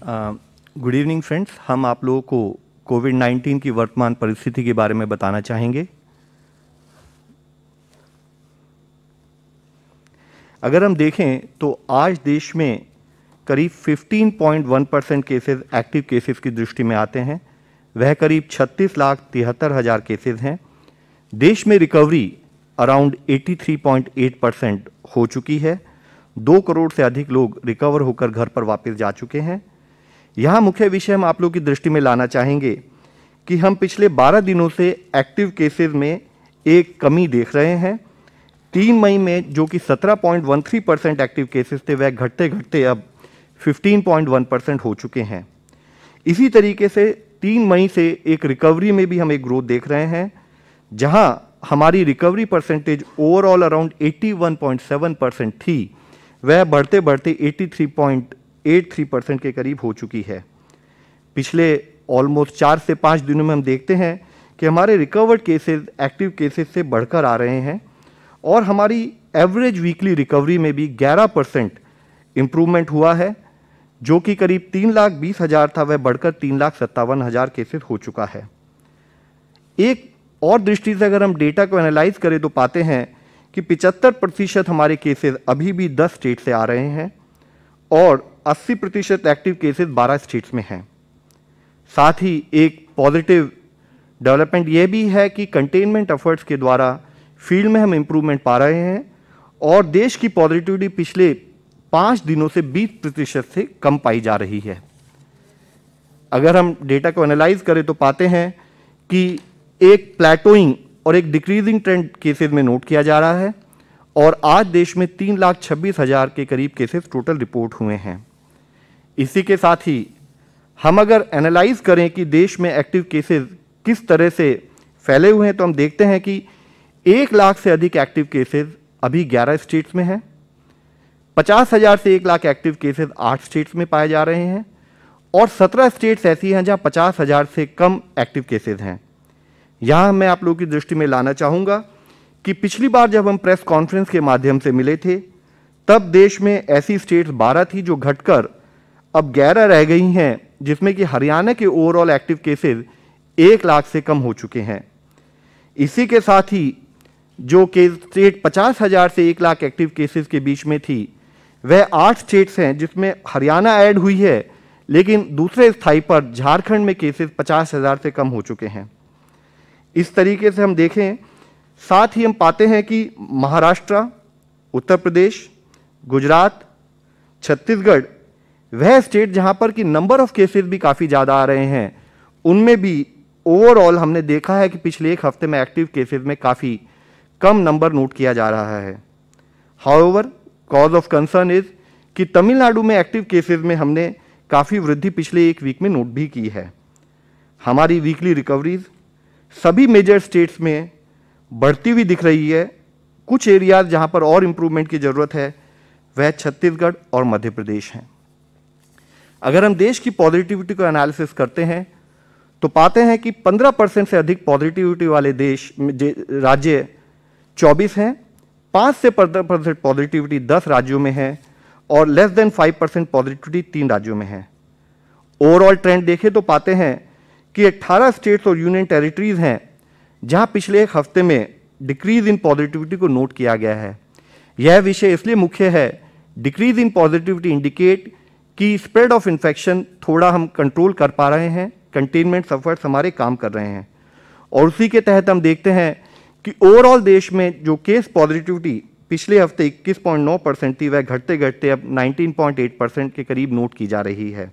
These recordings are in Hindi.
गुड इवनिंग फ्रेंड्स, हम आप लोगों को कोविड-19 की वर्तमान परिस्थिति के बारे में बताना चाहेंगे। अगर हम देखें तो आज देश में करीब 15.1% केसेस एक्टिव केसेस की दृष्टि में आते हैं। वह करीब 36,73,000 केसेस हैं। देश में रिकवरी अराउंड 83.8% हो चुकी है। 2 करोड़ से अधिक लोग रिकवर होकर घर पर वापस जा चुके हैं। यहाँ मुख्य विषय हम आप लोगों की दृष्टि में लाना चाहेंगे कि हम पिछले 12 दिनों से एक्टिव केसेस में एक कमी देख रहे हैं। 3 मई में जो कि 17.13% एक्टिव केसेस थे, वह घटते घटते अब 15.1% हो चुके हैं। इसी तरीके से 3 मई से एक रिकवरी में भी हम एक ग्रोथ देख रहे हैं, जहां हमारी रिकवरी परसेंटेज ओवरऑल अराउंड 81.7% थी, वह बढ़ते बढ़ते 83.83% के करीब हो चुकी है। पिछले ऑलमोस्ट 4 से 5 दिनों में हम देखते हैं कि हमारे रिकवर्ड केसेस एक्टिव केसेस से बढ़कर आ रहे हैं और हमारी एवरेज वीकली रिकवरी में भी 11% इम्प्रूवमेंट हुआ है, जो कि करीब 3,20,000 था, वह बढ़कर 3,57,000 केसेस हो चुका है। एक और दृष्टि से अगर हम डेटा को एनालाइज करें तो पाते हैं कि 75% हमारे केसेस अभी भी 10 स्टेट से आ रहे हैं और 80% एक्टिव केसेस 12 स्टेट्स में हैं। साथ ही एक पॉजिटिव डेवलपमेंट यह भी है कि कंटेनमेंट एफर्ट्स के द्वारा फील्ड में हम इम्प्रूवमेंट पा रहे हैं और देश की पॉजिटिविटी पिछले 5 दिनों से 20% से कम पाई जा रही है। अगर हम डेटा को एनालाइज करें तो पाते हैं कि एक प्लेटोइंग और एक डिक्रीजिंग ट्रेंड केसेस में नोट किया जा रहा है और आज देश में 3,26,000 के करीब केसेस टोटल रिपोर्ट हुए हैं। इसी के साथ ही हम अगर एनालाइज करें कि देश में एक्टिव केसेस किस तरह से फैले हुए हैं तो हम देखते हैं कि 1 लाख से अधिक एक्टिव केसेस अभी 11 स्टेट्स में हैं। 50,000 से 1 लाख एक्टिव केसेस 8 स्टेट्स में पाए जा रहे हैं और 17 स्टेट्स ऐसी हैं जहां 50,000 से कम एक्टिव केसेस हैं। यहाँ मैं आप लोगों की दृष्टि में लाना चाहूँगा कि पिछली बार जब हम प्रेस कॉन्फ्रेंस के माध्यम से मिले थे, तब देश में ऐसी स्टेट्स 12 थी जो घटकर अब 11 रह गई हैं, जिसमें कि हरियाणा के ओवरऑल एक्टिव केसेस 1 लाख से कम हो चुके हैं। इसी के साथ ही जो स्टेट 50,000 से 1 लाख एक्टिव केसेस के बीच में थी, वह 8 स्टेट्स हैं, जिसमें हरियाणा ऐड हुई है, लेकिन दूसरे स्थाई पर झारखंड में केसेस 50,000 से कम हो चुके हैं। इस तरीके से हम देखें, साथ ही हम पाते हैं कि महाराष्ट्र, उत्तर प्रदेश, गुजरात, छत्तीसगढ़ वह स्टेट जहां पर कि नंबर ऑफ केसेस भी काफ़ी ज़्यादा आ रहे हैं, उनमें भी ओवरऑल हमने देखा है कि पिछले 1 हफ्ते में एक्टिव केसेस में काफ़ी कम नंबर नोट किया जा रहा है। However, cause of concern is कि तमिलनाडु में एक्टिव केसेस में हमने काफ़ी वृद्धि पिछले 1 वीक में नोट भी की है। हमारी वीकली रिकवरीज सभी मेजर स्टेट्स में बढ़ती हुई दिख रही है। कुछ एरियाज जहां पर और इम्प्रूवमेंट की ज़रूरत है, वह छत्तीसगढ़ और मध्य प्रदेश हैं। अगर हम देश की पॉजिटिविटी को एनालिसिस करते हैं तो पाते हैं कि 15% से अधिक पॉजिटिविटी वाले राज्य 24 हैं, 5 से 15% पॉजिटिविटी 10 राज्यों में है और लेस देन 5% पॉजिटिविटी 3 राज्यों में है। ओवरऑल ट्रेंड देखें तो पाते हैं कि 18 स्टेट्स और यूनियन टेरिटरीज हैं जहां पिछले 1 हफ्ते में डिक्रीज इन पॉजिटिविटी को नोट किया गया है। यह विषय इसलिए मुख्य है, डिक्रीज इन पॉजिटिविटी इंडिकेट कि स्प्रेड ऑफ इन्फेक्शन थोड़ा हम कंट्रोल कर पा रहे हैं, कंटेनमेंट एफर्ट्स हमारे काम कर रहे हैं और उसी के तहत हम देखते हैं कि ओवरऑल देश में जो केस पॉजिटिविटी पिछले हफ्ते 21.9% थी, वह घटते घटते अब 19.8% के करीब नोट की जा रही है।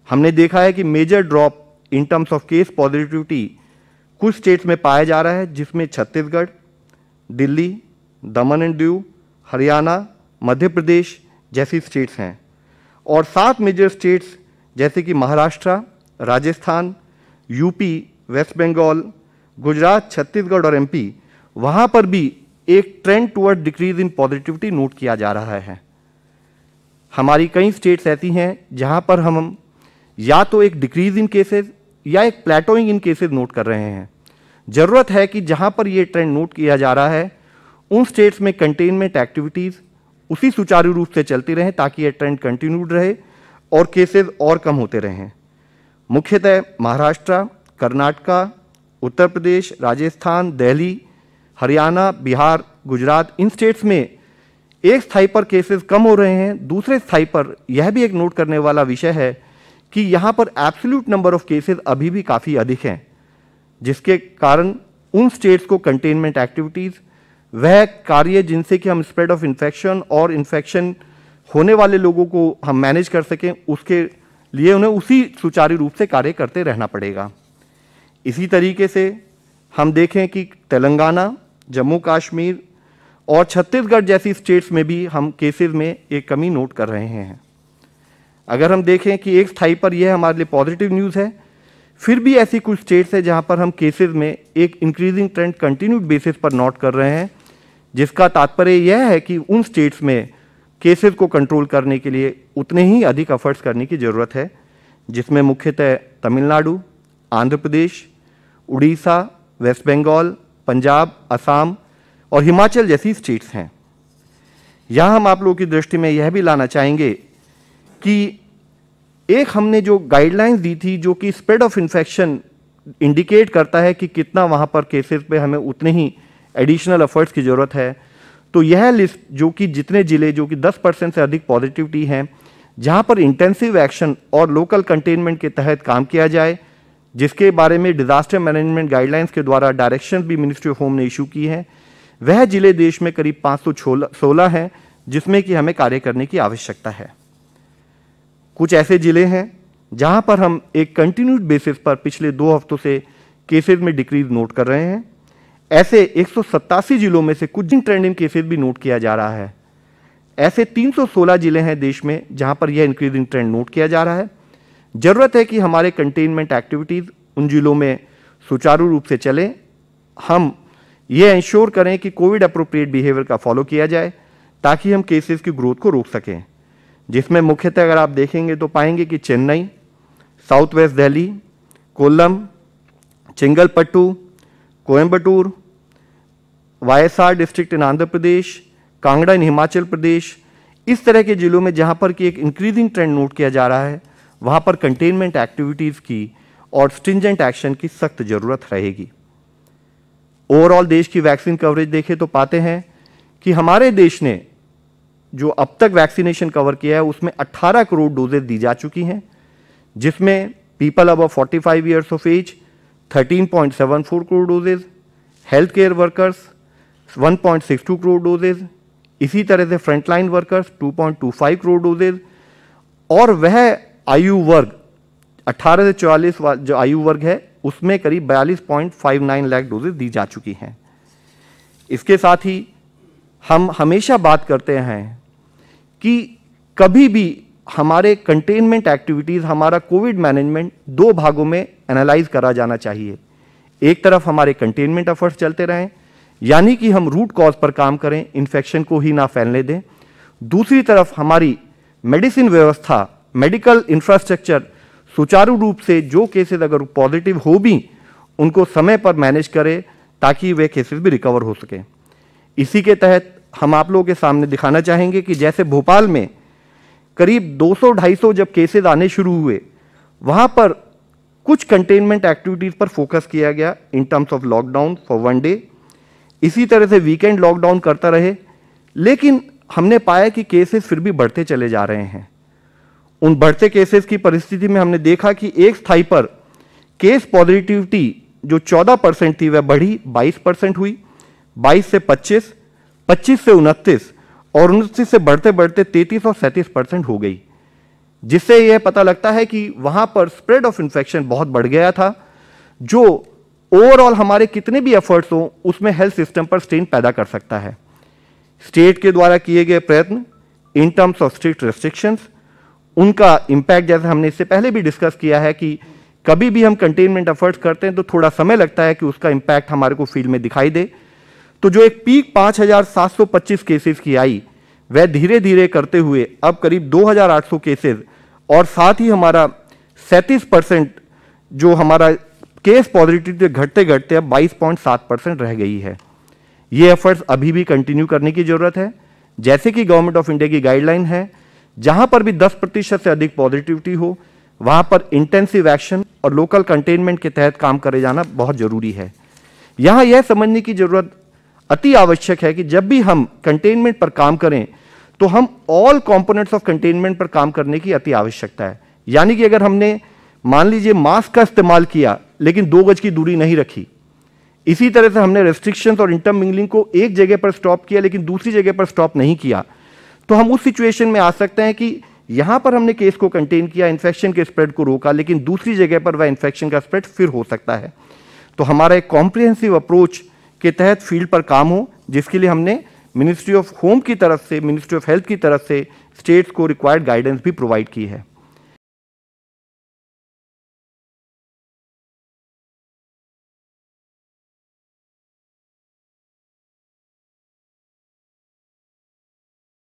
हमने देखा है कि major drop in terms of case positivity कुछ स्टेट्स में पाया जा रहा है, जिसमें छत्तीसगढ़, दिल्ली, दमन एंड दीव, हरियाणा, मध्य प्रदेश जैसी स्टेट्स हैं और 7 मेजर स्टेट्स जैसे कि महाराष्ट्र, राजस्थान, यूपी, वेस्ट बंगाल, गुजरात, छत्तीसगढ़ और एमपी, वहाँ पर भी एक trend toward decrease in positivity note किया जा रहा है। हमारी कई स्टेट्स ऐसी हैं जहाँ पर हम या तो एक डिक्रीज इन केसेस या एक प्लेटोइंग इन केसेस नोट कर रहे हैं। ज़रूरत है कि जहाँ पर ये ट्रेंड नोट किया जा रहा है, उन स्टेट्स में कंटेनमेंट एक्टिविटीज़ उसी सुचारू रूप से चलती रहें ताकि ये ट्रेंड कंटिन्यूड रहे और केसेस और कम होते रहे हैं। मुख्यतः महाराष्ट्र, कर्नाटक, उत्तर प्रदेश, राजस्थान, दिल्ली, हरियाणा, बिहार, गुजरात, इन स्टेट्स में एक स्थाई पर केसेस कम हो रहे हैं। दूसरे स्थाई पर यह भी एक नोट करने वाला विषय है कि यहाँ पर एब्सोल्यूट नंबर ऑफ केसेस अभी भी काफ़ी अधिक हैं, जिसके कारण उन स्टेट्स को कंटेनमेंट एक्टिविटीज़, वह कार्य जिनसे कि हम स्प्रेड ऑफ इन्फेक्शन और इन्फेक्शन होने वाले लोगों को हम मैनेज कर सकें, उसके लिए उन्हें उसी सुचारू रूप से कार्य करते रहना पड़ेगा। इसी तरीके से हम देखें कि तेलंगाना, जम्मू कश्मीर और छत्तीसगढ़ जैसी स्टेट्स में भी हम केसेस में एक कमी नोट कर रहे हैं। अगर हम देखें कि एक स्थाई पर यह हमारे लिए पॉजिटिव न्यूज़ है, फिर भी ऐसी कुछ स्टेट्स है जहां पर हम केसेस में एक इंक्रीजिंग ट्रेंड कंटिन्यूड बेसिस पर नोट कर रहे हैं, जिसका तात्पर्य यह है कि उन स्टेट्स में केसेस को कंट्रोल करने के लिए उतने ही अधिक एफर्ट्स करने की ज़रूरत है, जिसमें मुख्यतः तमिलनाडु, आंध्र प्रदेश, उड़ीसा, वेस्ट बंगाल, पंजाब, असम और हिमाचल जैसी स्टेट्स हैं। यहाँ हम आप लोगों की दृष्टि में यह भी लाना चाहेंगे कि एक हमने जो गाइडलाइंस दी थी, जो कि स्प्रेड ऑफ इन्फेक्शन इंडिकेट करता है कि कितना वहाँ पर केसेस पे हमें उतने ही एडिशनल एफर्ट्स की ज़रूरत है, तो यह लिस्ट जो कि जितने ज़िले जो कि 10% से अधिक पॉजिटिविटी हैं, जहाँ पर इंटेंसिव एक्शन और लोकल कंटेनमेंट के तहत काम किया जाए, जिसके बारे में डिज़ास्टर मैनेजमेंट गाइडलाइंस के द्वारा डायरेक्शन भी मिनिस्ट्री ऑफ होम ने इशू की है, वह जिले देश में करीब 516 हैं, जिसमें कि हमें कार्य करने की आवश्यकता है। कुछ ऐसे जिले हैं जहां पर हम एक कंटिन्यूड बेसिस पर पिछले 2 हफ्तों से केसेस में डिक्रीज नोट कर रहे हैं। ऐसे 187 जिलों में से कुछ ट्रेंडिंग केसेस भी नोट किया जा रहा है। ऐसे 316 जिले हैं देश में जहां पर यह इंक्रीजिंग ट्रेंड नोट किया जा रहा है। जरूरत है कि हमारे कंटेनमेंट एक्टिविटीज़ उन जिलों में सुचारू रूप से चलें। हम ये इंश्योर करें कि कोविड अप्रोप्रिएट बिहेवियर का फॉलो किया जाए, ताकि हम केसेस की ग्रोथ को रोक सकें, जिसमें मुख्यतः अगर आप देखेंगे तो पाएंगे कि Chennai, south west Delhi, Kollam, Chengalpattu, Coimbatore, YSR district in Andhra Pradesh, Kangra in Himachal Pradesh, इस तरह के जिलों में जहां पर कि एक इंक्रीजिंग ट्रेंड नोट किया जा रहा है, वहां पर कंटेनमेंट एक्टिविटीज़ की और स्ट्रिंजेंट एक्शन की सख्त जरूरत रहेगी। ओवरऑल देश की वैक्सीन कवरेज देखें तो पाते हैं कि हमारे देश ने जो अब तक वैक्सीनेशन कवर किया है उसमें 18 करोड़ डोजेज दी जा चुकी हैं, जिसमें people above 45 years of age 13.74 crore doses, health care workers 1.62 crore doses, इसी तरह से फ्रंटलाइन वर्कर्स 2.25 करोड़ डोजेज, और वह आयु वर्ग 18 से 44 जो आयु वर्ग है उसमें करीब 42.59 लाख डोजेज दी जा चुकी हैं। इसके साथ ही हम हमेशा बात करते हैं कि कभी भी हमारे कंटेनमेंट एक्टिविटीज़, हमारा कोविड मैनेजमेंट 2 भागों में एनालाइज करा जाना चाहिए। एक तरफ हमारे कंटेनमेंट एफर्ट्स चलते रहें, यानी कि हम रूट कॉज पर काम करें, इन्फेक्शन को ही ना फैलने दें। दूसरी तरफ हमारी मेडिसिन व्यवस्था, मेडिकल इंफ्रास्ट्रक्चर सुचारू रूप से जो केसेस अगर पॉजिटिव हो भी उनको समय पर मैनेज करें, ताकि वे केसेस भी रिकवर हो सकें। इसी के तहत हम आप लोगों के सामने दिखाना चाहेंगे कि जैसे भोपाल में करीब 200-250 जब केसेस आने शुरू हुए, वहाँ पर कुछ कंटेनमेंट एक्टिविटीज़ पर फोकस किया गया इन terms of lockdown for 1 day. इसी तरह से वीकेंड लॉकडाउन करता रहे, लेकिन हमने पाया कि केसेस फिर भी बढ़ते चले जा रहे हैं। उन बढ़ते केसेस की परिस्थिति में हमने देखा कि एक स्थाई पर केस पॉजिटिविटी जो 14% थी वह बढ़ी 22% हुई, 22 से 25, 25 से 29 और 29 से बढ़ते बढ़ते 33 और 37% हो गई, जिससे यह पता लगता है कि वहां पर स्प्रेड ऑफ इन्फेक्शन बहुत बढ़ गया था, जो ओवरऑल हमारे कितने भी एफर्ट्स हो उसमें हेल्थ सिस्टम पर स्ट्रेन पैदा कर सकता है। स्टेट के द्वारा किए गए प्रयत्न इन टर्म्स ऑफ स्ट्रिक्ट रेस्ट्रिक्शंस, उनका इम्पैक्ट जैसे हमने इससे पहले भी डिस्कस किया है कि कभी भी हम कंटेनमेंट एफर्ट्स करते हैं तो थोड़ा समय लगता है कि उसका इम्पैक्ट हमारे को फील्ड में दिखाई दे। तो जो एक पीक 5,725 केसेस की आई, वह धीरे धीरे करते हुए अब करीब 2,800 केसेस, और साथ ही हमारा 37% जो हमारा केस पॉजिटिविटी घटते घटते अब 22.7% रह गई है। ये एफर्ट्स अभी भी कंटिन्यू करने की जरूरत है। जैसे कि गवर्नमेंट ऑफ इंडिया की गाइडलाइन है जहां पर भी 10% से अधिक पॉजिटिविटी हो वहां पर इंटेंसिव एक्शन और लोकल कंटेनमेंट के तहत काम करे जाना बहुत जरूरी है। यहां यह समझने की जरूरत अति आवश्यक है कि जब भी हम कंटेनमेंट पर काम करें तो हम ऑल कंपोनेंट्स ऑफ कंटेनमेंट पर काम करने की अति आवश्यकता है। यानी कि अगर हमने मान लीजिए मास्क का इस्तेमाल किया लेकिन 2 गज की दूरी नहीं रखी, इसी तरह से हमने रेस्ट्रिक्शंस और इंटरमिंगलिंग को एक जगह पर स्टॉप किया लेकिन दूसरी जगह पर स्टॉप नहीं किया, तो हम उस सिचुएशन में आ सकते हैं कि यहां पर हमने केस को कंटेन किया, इन्फेक्शन के स्प्रेड को रोका, लेकिन दूसरी जगह पर वह इन्फेक्शन का स्प्रेड फिर हो सकता है। तो हमारा एक कॉम्प्रिहेंसिव अप्रोच के तहत फील्ड पर काम हो, जिसके लिए हमने मिनिस्ट्री ऑफ होम की तरफ से, मिनिस्ट्री ऑफ हेल्थ की तरफ से स्टेट्स को रिक्वायर्ड गाइडेंस भी प्रोवाइड की है।